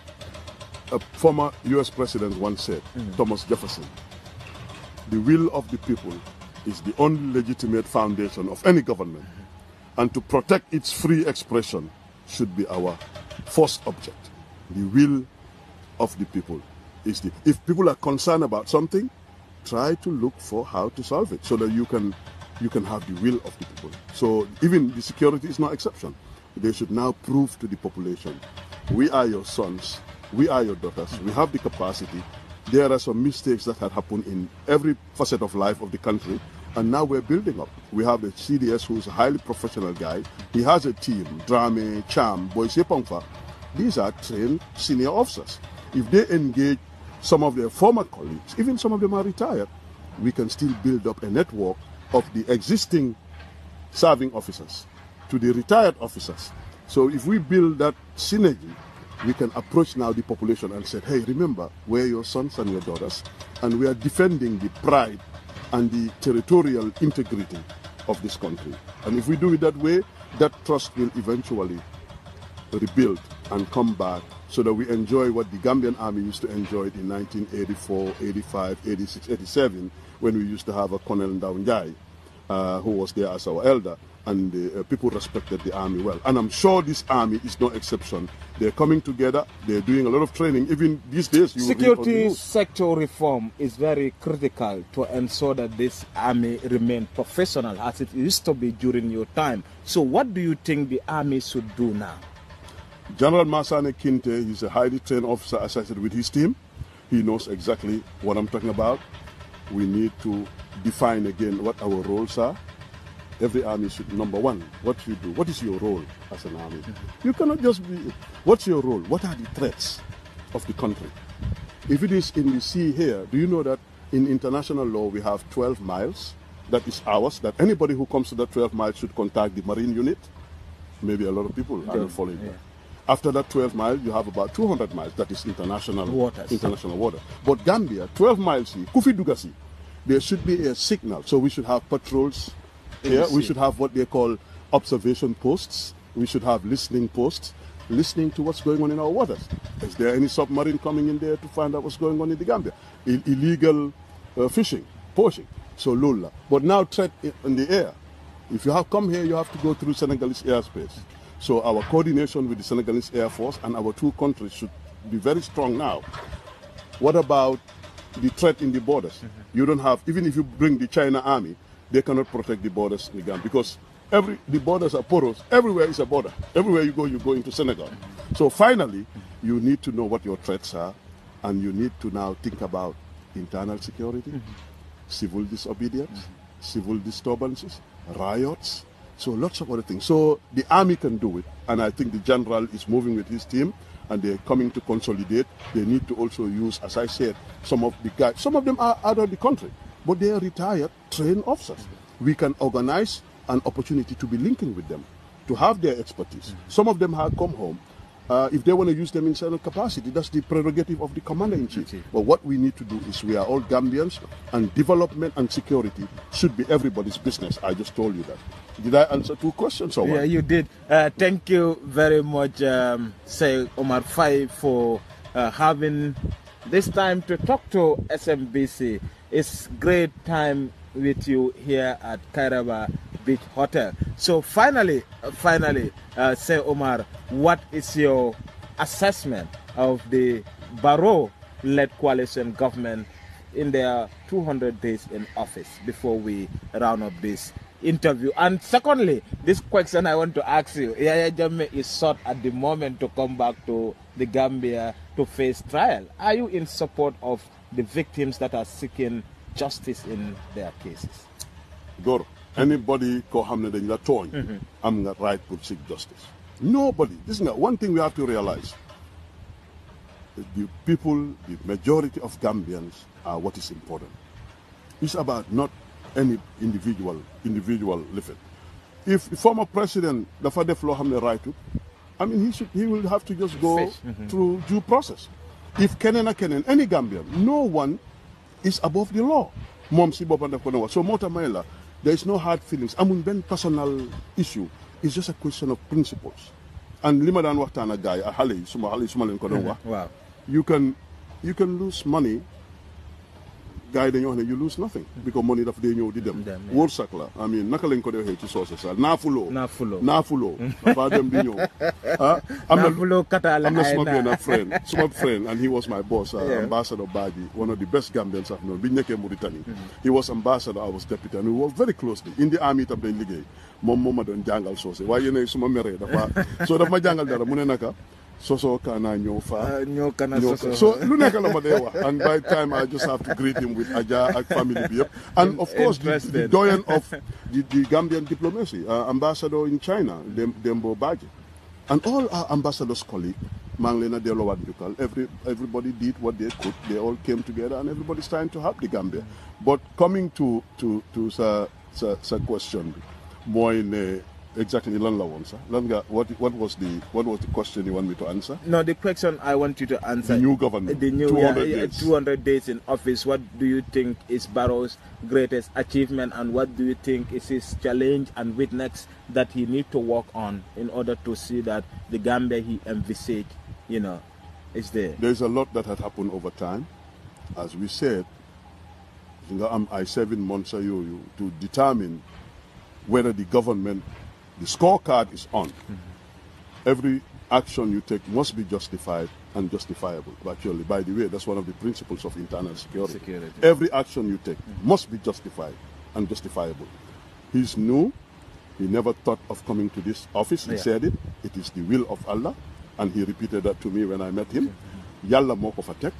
a former US president once said, Thomas Jefferson. The will of the people is the only legitimate foundation of any government. And to protect its free expression should be our first object. The will of the people is the... If people are concerned about something, try to look for how to solve it so that you can have the will of the people. So even the security is no exception. They should now prove to the population, we are your sons, we are your daughters, we have the capacity. There are some mistakes that had happened in every facet of life of the country, and now we're building up. We have a CDS who's a highly professional guy. He has a team, Drame, Cham, Boise Pongfa. These are trained senior officers. If they engage some of their former colleagues, even some of them are retired, we can still build up a network of the existing serving officers to the retired officers. So if we build that synergy, we can approach now the population and say, hey, remember, we're your sons and your daughters, and we are defending the pride and the territorial integrity of this country. And if we do it that way, that trust will eventually rebuild and come back so that we enjoy what the Gambian Army used to enjoy in 1984, 85, 86, 87, when we used to have a Colonel Ndaunjai, who was there as our elder, and people respected the army well. And I'm sure this army is no exception. They're coming together, they're doing a lot of training. Even these days, security sector reform is very critical to ensure that this army remain professional as it used to be during your time. So what do you think the army should do now? General Masane Kinte, he's a highly trained officer, as I said, with his team. He knows exactly what I'm talking about. We need to define again what our roles are. Every army should, number one, what you do. What is your role as an army? You cannot just be, what's your role? What are the threats of the country? If it is in the sea here, do you know that in international law we have 12 miles that is ours, that anybody who comes to that 12 miles should contact the Marine unit. Maybe a lot of people are not following that. After that 12 miles, you have about 200 miles. That is international water. But Gambia, 12 miles, Kufi Dugasi, there should be a signal. So we should have patrols here. We should have what they call observation posts. We should have listening posts, listening to what's going on in our waters. Is there any submarine coming in there to find out what's going on in the Gambia? Illegal fishing, poaching. So Lula. But now threat in the air. If you have come here, you have to go through Senegalese airspace. So our coordination with the Senegalese Air Force and our two countries should be very strong now. What about the threat in the borders? You don't have, even if you bring the China army, they cannot protect the borders in the Gambia because the borders are porous. Everywhere is a border. Everywhere you go into Senegal. So finally, you need to know what your threats are, and you need to now think about internal security, civil disobedience, civil disturbances, riots, so lots of other things. So the army can do it, and I think the general is moving with his team, and they're coming to consolidate. They need to also use, as I said, some of the guys, some of them are out of the country, but they are retired, trained officers. We can organize an opportunity to be linking with them, to have their expertise. Some of them have come home. If they want to use them in certain capacity, that's the prerogative of the commander-in-chief. But what we need to do is we are all Gambians, and development and security should be everybody's business. I just told you that. Did I answer two questions or what? Yeah, you did. Thank you very much, Sheikh Omar Faye, for having this time to talk to SMBC. It's great time with you here at Kairaba Beach Hotel. So finally, Sheikh Omar, what is your assessment of the Barrow-led coalition government in their 200 days in office before we round up this interview? And secondly, this question I want to ask you, Yaya Jammeh is sought at the moment to come back to the Gambia to face trial. Are you in support of the victims that are seeking justice in their cases? Goro, anybody ko hamne dañ la tooñ, am nga right to seek justice. Nobody. This is one thing we have to realize. The people, the majority of Gambians are what is important. It's about not any individual living. If the former president, the father flow hamne right to, I mean, he will have to just go through due process. If Kenen, any Gambian, no one is above the law. Mom si bopan def ko na. So Mota Maila, there is no hard feelings. Amun ben personal issue. It's just a question of principles. And lima dan waxtaan guy, a hale suma len ko don wax. Wow. You can lose money. Guy dañu wax ne you lose nothing because money daf day ñëw di dem. Wërsak la. I mean naka lañ ko dee waxee ci soose sa naafulo dafa dem di ñëw. Naafulo kata la am na suma friend and he was my boss, Ambassador Badji, one of the best Gambians I've known. Biñ nekkee Mauritanie. He was ambassador, I was deputy, and we worked very closely. In the army tam dañ liggéey. Moom ma doon jàngal soose waaye yéen suma meree dafa ma jàngal dara mu ne naka Soso kana nyofa. So lu nekk la ma dee wax, and by the time I just have to greet him with Aja and family. And of course the doyen of the Gambian diplomacy, ambassador in China, Dembo Baji, and all our ambassadors' colleagues, Manglena Delawad Bukal, everybody did what they could. They all came together, and everybody's trying to help the Gambia. But coming to sa question, more in exactly what was the question you want me to answer? No, the question I want you to answer. The new government. The new 200 days in office. What do you think is Barrow's greatest achievement, and what do you think is his challenge and weakness that he needs to work on in order to see that the Gambia he envisaged, is there? There's a lot that had happened over time. As we said, I 7 months ago to determine whether the government, the scorecard is on. Every action you take must be justified and justifiable. Actually, by the way, that's one of the principles of internal security. Every action you take must be justified and justifiable. He's new. He never thought of coming to this office. He said it. It is the will of Allah. And he repeated that to me when I met him. Yalla moko fa tek.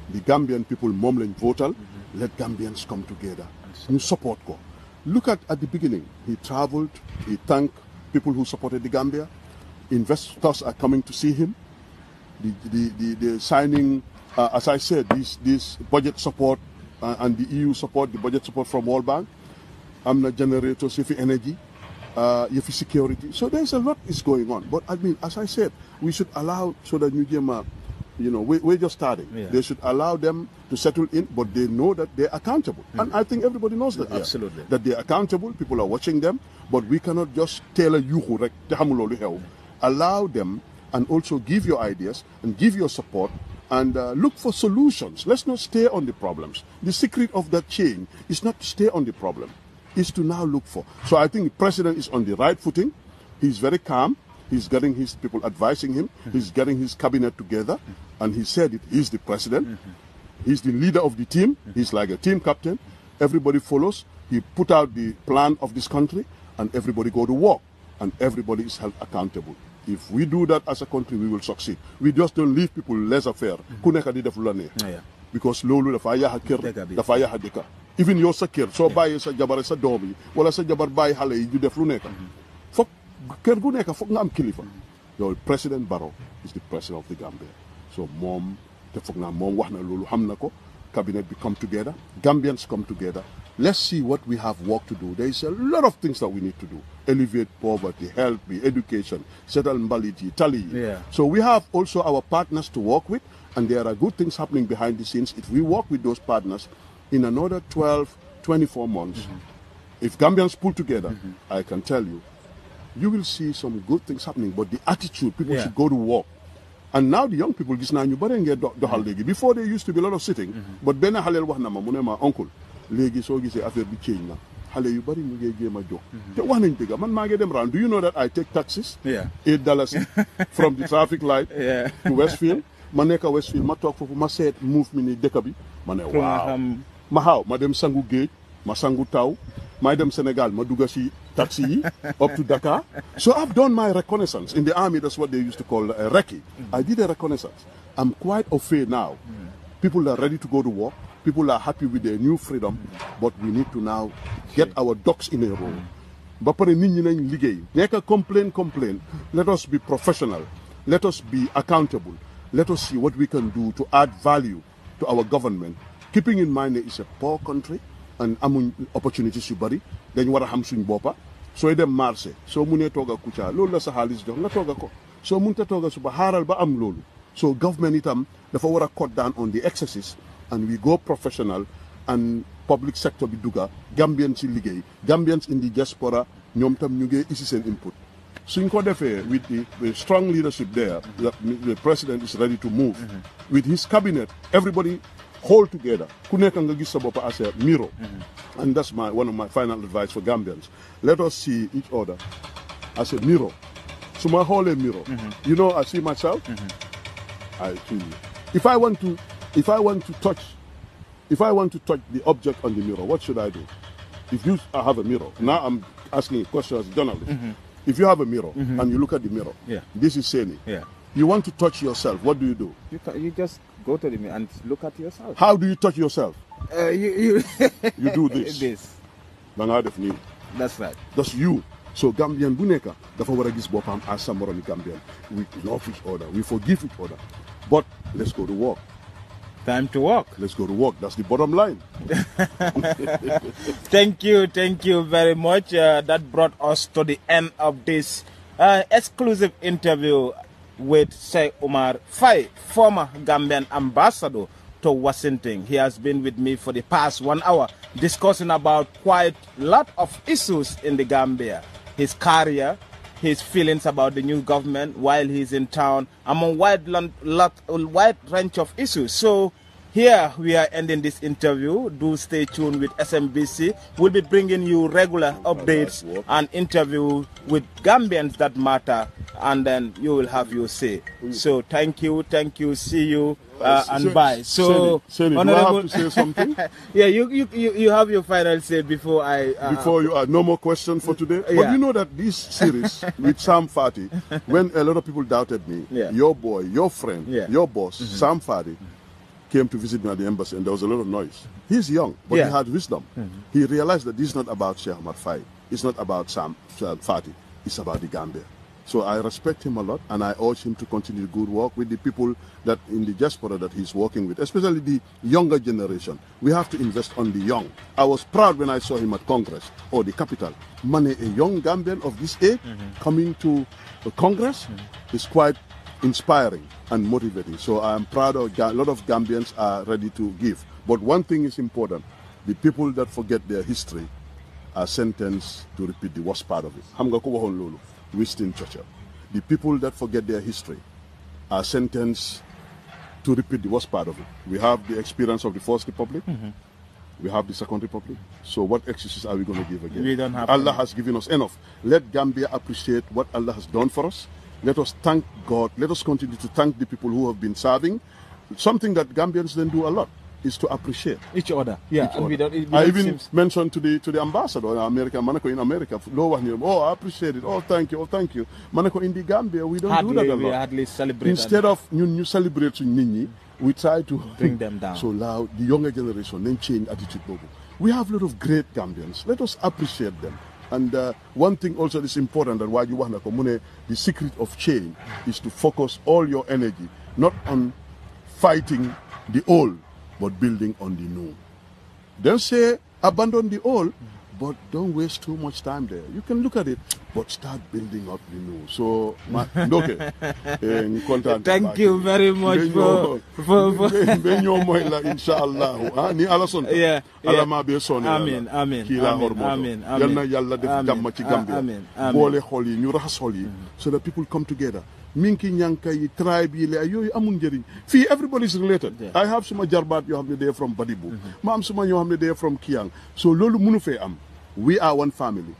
The Gambian people mom lañ votal. Let Gambians come together. You support ko. Look at the beginning. He traveled. He thanked people who supported the Gambia. Investors are coming to see him. The signing, as I said, this budget support and the EU support, the budget support from World Bank. am na generators yi fi energy yi fi security, so there's a lot is going on. But I mean, as I said, we should allow so that New Jema, you know, we're just starting. Yeah. They should allow them to settle in, but they know that they're accountable. And I think everybody knows that. Absolutely. That they're accountable, people are watching them, but we cannot just tell a yuhu, like, allow them and also give your ideas and give your support and look for solutions. Let's not stay on the problems. The secret of that change is not to stay on the problem, is to now look for. So I think the president is on the right footing. He's very calm. He's getting his people advising him. He's getting his cabinet together. And he said it, he's the president. He's the leader of the team. He's like a team captain. Everybody follows. He put out the plan of this country and everybody go to work. And everybody is held accountable. If we do that as a country, we will succeed. We just don't leave people laissez-faire. Because lolu dafa yaha kër dafa yaha dëkk. Even yow sa kër soo bàyyee sa jabar sa doom yi wala sa jabar bàyyi xale yi ñu def lu nekk foog kër gu nekk foog nga am kilifa. Yow President Barrow is the president of the Gambia. So moom te foog naa moom wax na loolu xam na ko. Cabinet we come together, Gambians come together. Let's see what we have work to do. There is a lot of things that we need to do. Elevate poverty, health, education, settle mbaliti, tally. Yeah. So we have also our partners to work with, and there are good things happening behind the scenes. If we work with those partners in another 12, 24 months, if Gambians pull together, I can tell you, you will see some good things happening. But the attitude, people should go to work. And now the young people, before there used to be a lot of sitting, but Ben Halel wax na ma mu ne ma uncle léegi soo gisee affaire bi change na xale yu bari ñu ngi jéem a jóg te wax nañ dëgg man maa ngi dem round. Do you know that I take taxis $8 from the traffic light to Westfield? Ma nekk Westfield ma toog foofu ma seet move mi ni dëkk bi ma ne waaw ma xaaw ma dem sangu géej ma sangu taw may dem Sénégal ma dugga si taxi yi up to Dakar. So I've done my reconnaissance. In the army, that's what they used to call a recce. I did a reconnaissance. I'm quite au fait now. People are ready to go to war. People are happy with their new freedom. But we need to now get our ducks in a row. Ba pare nit ñi nañ liggéey. Nekk complain. Let us be professional. Let us be accountable. Let us see what we can do to add value to our government. Keeping in mind that it's a poor country and amuñ opportunities yu bari dañ war a xam suñ boppa sooy dem marché soo munee tooga Kucca loolu la sa xaalis jox nga tooga ko soo munta tooga suba xaaral ba am loolu. So government itam dafa war a cut down on the excesses and we go professional and public sector bi dugga Gambians ci liggéey Gambians in the diaspora ñoom tam ñu ngi isi seen input. Suñ ko defee with the strong leadership there, the president is ready to move. With his cabinet, everybody hold together. Ku nekk nga gis sa bopp as a mirror. And that's one of my final advice for Gambians. Let us see each other as a mirror. So my whole mirror. You know, I see myself. I tell you, if I want to touch the object on the mirror, what should I do? If you have a mirror, now I'm asking a question as a journalist. If you have a mirror and you look at the mirror, this is Seni. You want to touch yourself, what do you do? You just go to the mirror and look at yourself. How do you touch yourself? You do this. That's right. That's you. So Gambian buneka dafa wara gis bopam as sa moromi Gambian. We love each other. We forgive each other. But let's go to work. Time to work. Let's go to work. That's the bottom line. Thank you very much. That brought us to the end of this exclusive interview with Sheikh Omar Faye, former Gambian ambassador to Washington. He has been with me for the past 1 hour discussing about quite a lot of issues in the Gambia. His career, his feelings about the new government while he's in town, among a wide range of issues. So here we are ending this interview. Do stay tuned with SMBC. We'll be bringing you regular updates and interview with Gambians that matter, and then you will have your say. So thank you. See you and bye. So do I have to say something? Yeah, you have your final say before I. Before you, no more questions for today. But you know that this series with Sam Fati, when a lot of people doubted me, your boy, your friend, your boss, Sam Fati, came to visit me at the embassy, and there was a lot of noise. He's young, but he had wisdom. He realized that this is not about Sheikh Omar Faye. It's not about Sam Fati. It's about the Gambia. So I respect him a lot, and I urge him to continue good work with the people that in the diaspora that he's working with, especially the younger generation. We have to invest on the young. I was proud when I saw him at Congress, or the capital. Money, a young Gambian of this age coming to the Congress is quite inspiring and motivating. So I am proud of a lot of Gambians are ready to give. But one thing is important. The people that forget their history are sentenced to repeat the worst part of it. Winston Churchill. The people that forget their history are sentenced to repeat the worst part of it. We have the experience of the First Republic. We have the Second Republic. So what excuses are we going to give again? We don't have Allah has given us enough. Let Gambia appreciate what Allah has done for us. Let us thank God. Let us continue to thank the people who have been serving. Something that Gambians then do a lot is to appreciate each other. Yeah, each other. I even mentioned to the ambassador in America, Manako in America, oh, I appreciate it. Oh, thank you. Oh, thank you. Manako in the Gambia, we don't do that a lot. We hardly celebrate. Instead of you celebrate Nini, we try to bring them down. So now the younger generation then change attitude. We have a lot of great Gambians. Let us appreciate them. And one thing also is important that why you want to the secret of change is to focus all your energy not on fighting the old, but building on the new. Don't say abandon the old, but don't waste too much time there. You can look at it, but start building up the new. So, okay. Thank you very much for inshallah. Ni alason. Yeah. Alama be son. Amen. Amen. Kila hormono. Yalna yalla def jamma ci Gambia. Amen. Bole xol yi ñu raxas xol yi so that people come together. Minki ñanka yi tribe yi la yoyu amul njëriñ fii everybody is related. I have suma jarbaat yoo xam ne they from Badibu ma am suma ñoo xam ne they from Kiang. So loolu mënu fee am. We are one family.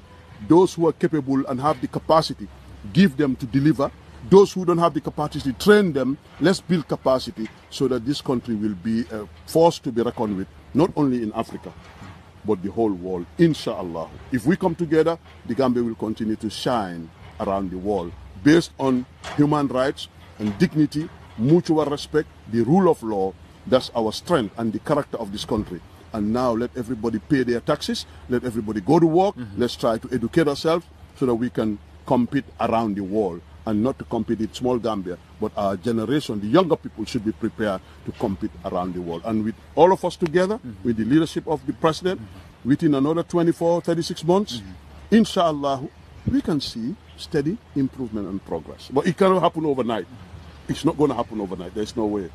Those who are capable and have the capacity, give them to deliver. Those who don't have the capacity, train them. Let's build capacity so that this country will be a force to be reckoned with, not only in Africa, but the whole world, inshallah. If we come together, the Gambia will continue to shine around the world based on human rights and dignity, mutual respect, the rule of law. That's our strength and the character of this country. And now let everybody pay their taxes, let everybody go to work, let's try to educate ourselves so that we can compete around the world and not to compete in small Gambia, but our generation, the younger people should be prepared to compete around the world. And with all of us together, with the leadership of the president, within another 24, 36 months, inshallah, we can see steady improvement and progress. But it cannot happen overnight. It's not going to happen overnight. There's no way.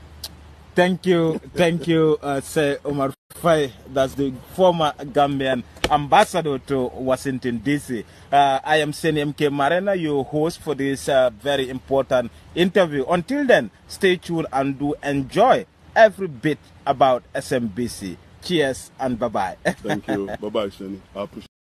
Thank you, Sheikh Omar Faye. That's the former Gambian ambassador to Washington, D.C. I am Seni MK Marena, your host for this very important interview. Until then, stay tuned and do enjoy every bit about SMBC. Cheers and bye-bye. Thank you. Bye-bye, Seni. I appreciate